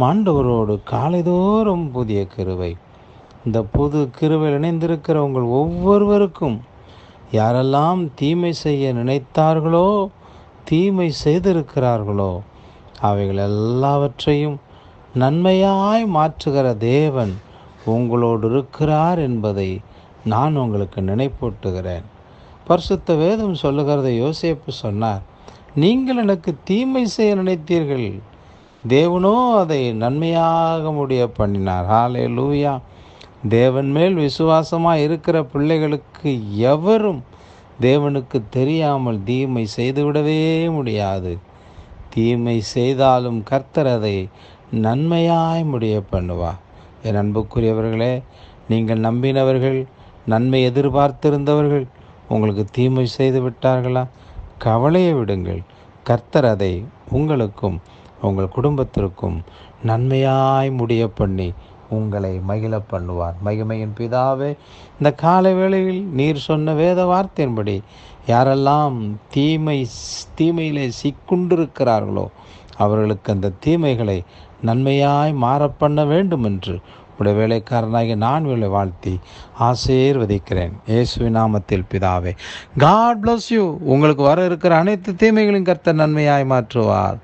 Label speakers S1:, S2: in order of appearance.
S1: ஆண்டவரோடு காலைதோறும் புதிய கிருபை. இந்த புது கிருபையில் இணைந்திருக்கிற உங்கள் ஒவ்வொருவருக்கும் யாரெல்லாம் தீமை செய்ய நினைத்தார்களோ, தீமை செய்திருக்கிறார்களோ, அவைகள் எல்லாவற்றையும் நன்மையாய் மாற்றுகிற தேவன் உங்களோடு இருக்கிறார் என்பதை நான் உங்களுக்கு நினைப்பூட்டுகிறேன். பரிசுத்த வேதம் சொல்லுகிறதை யோசேப்பு சொன்னார், நீங்கள் எனக்கு தீமை செய்ய நினைத்தீர்கள், தேவனோ அதை நன்மையாக முடிய பண்ணினார். ஹல்லேலூயா. தேவன் மேல் விசுவாசமாக இருக்கிற பிள்ளைகளுக்கு எவரும் தேவனுக்கு தெரியாமல் தீமை செய்துவிடவே முடியாது. தீமை செய்தாலும் கர்த்தர் அதை நன்மையாய் முடிய பண்ணுவார். என் அன்புக்குரியவர்களே, நீங்கள் நம்பினவர்கள், நன்மை எதிர்பார்த்திருந்தவர்கள் உங்களுக்கு தீமை செய்து விட்டார்களா? கவலையை விடுங்கள். கர்த்தர் அதை உங்களுக்கும் உங்கள் குடும்பத்திற்கும் நன்மையாய் முடிய பண்ணி உங்களை மகிழ பண்ணுவார். மகிமையின் பிதாவே, இந்த காலை வேளையில் நீர் சொன்ன வேத வார்த்தையின்படி யாரெல்லாம் தீமையிலே சிக்குண்டிருக்கிறார்களோ அவர்களுக்கு அந்த தீமைகளை நன்மையாய் மாற பண்ண வேண்டும் என்று உடைய வேலைக்காரனாகி நான் உங்களை வாழ்த்தி ஆசீர்வதிக்கிறேன். இயேசுவின் நாமத்தில் பிதாவே. God bless you. உங்களுக்கு வர இருக்கிற அனைத்து தீமைகளையும் கர்த்தர் நன்மையாய் மாற்றுவார்.